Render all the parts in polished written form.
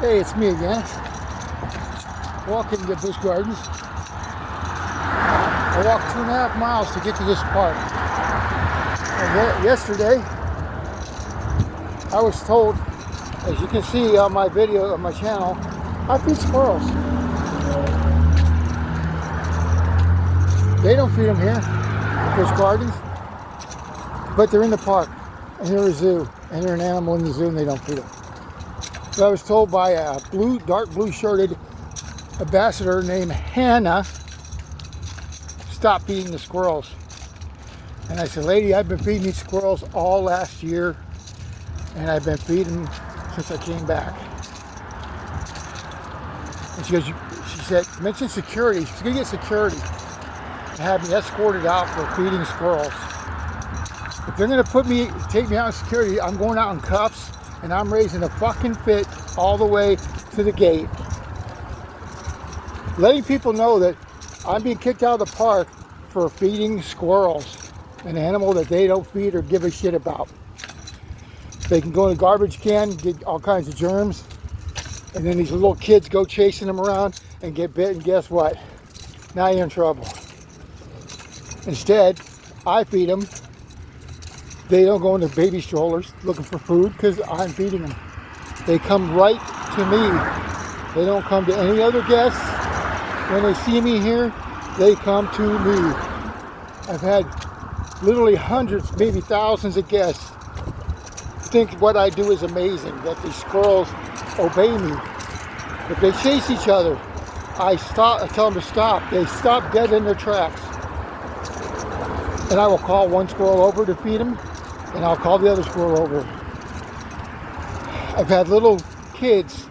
Hey, it's me again. Walking to Busch Gardens. I walked 2.5 miles to get to this park. And yesterday, I was told, as you can see on my video on my channel, I feed squirrels. They don't feed them here, Busch Gardens, but they're in the park, and they're a zoo, and they're an animal in the zoo, and they don't feed them. So I was told by a dark blue shirted ambassador named Hannah, stop feeding the squirrels. And I said, lady, I've been feeding these squirrels all last year, and I've been feeding them since I came back. And she said, mention security. She's gonna get security and have me escorted out for feeding squirrels. If they're gonna take me out in security, I'm going out in cuffs, and I'm raising a fucking fit all the way to the gate. Letting people know that I'm being kicked out of the park for feeding squirrels, an animal that they don't feed or give a shit about. They can go in a garbage can, get all kinds of germs, and then these little kids go chasing them around and get bit, and guess what? Now you're in trouble. Instead, I feed them. They don't go into baby strollers looking for food because I'm feeding them. They come right to me. They don't come to any other guests. When they see me here, they come to me. I've had literally hundreds, maybe thousands of guests think what I do is amazing, that these squirrels obey me. If they chase each other, I tell them to stop. They stop dead in their tracks. And I will call one squirrel over to feed them, and I'll call the other squirrel over. I've had little kids,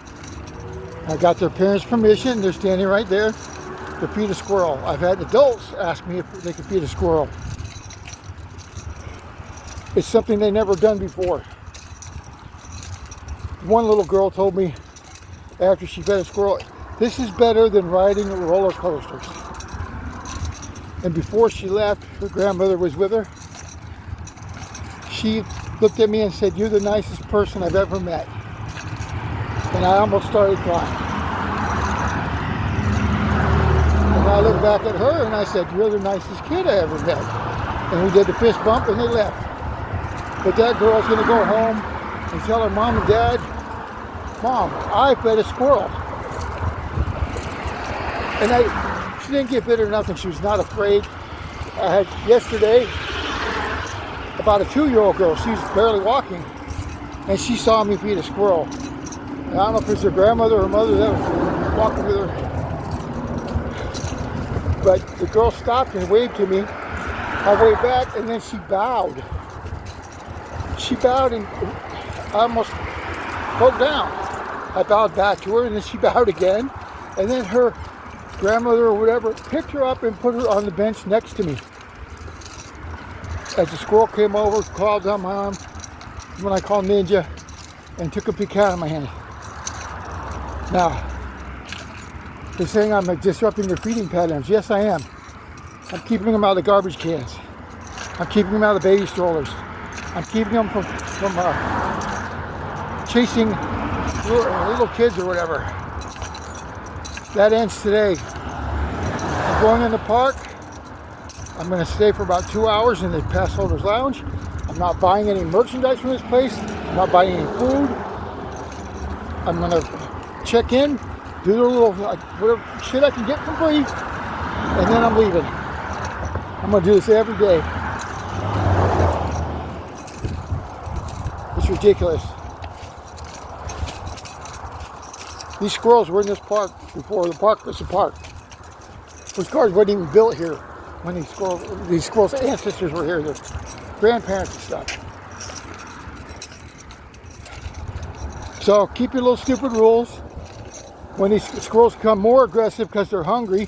I got their parents' permission, they're standing right there to feed a squirrel. I've had adults ask me if they could feed a squirrel. It's something they never done before. One little girl told me after she fed a squirrel, this is better than riding roller coasters. And before she left, her grandmother was with her. She looked at me and said, you're the nicest person I've ever met. And I almost started crying. And I looked back at her and I said, you're the nicest kid I ever met. And we did the fist bump and they left. But that girl's gonna go home and tell her mom and dad, Mom, I fed a squirrel. And she didn't get bit or nothing. She was not afraid. I had yesterday about a 2-year-old girl. She was barely walking, and she saw me feed a squirrel. And I don't know if it's her grandmother or mother that was walking with her, but the girl stopped and waved to me. I waved back, and then she bowed. She bowed, and I almost broke down. I bowed back to her, and then she bowed again, and then her grandmother or whatever picked her up and put her on the bench next to me. As the squirrel came over, crawled down my arm, when I called Ninja, and took a pecan out of my hand. Now, they're saying I'm disrupting their feeding patterns. Yes, I am. I'm keeping them out of the garbage cans. I'm keeping them out of the baby strollers. I'm keeping them from chasing little kids or whatever. That ends today. I'm going in the park. I'm going to stay for about 2 hours in the pass holders lounge. I'm not buying any merchandise from this place. I'm not buying any food. I'm going to check in, do the little whatever shit I can get for free, and then I'm leaving. I'm going to do this every day. It's ridiculous. These squirrels were in this park before the park was a park. Busch Gardens wasn't even built here when these squirrels' ancestors were here, their grandparents and stuff. So keep your little stupid rules. When these squirrels become more aggressive because they're hungry,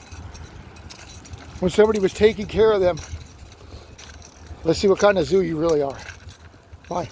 when somebody was taking care of them, let's see what kind of zoo you really are. Bye.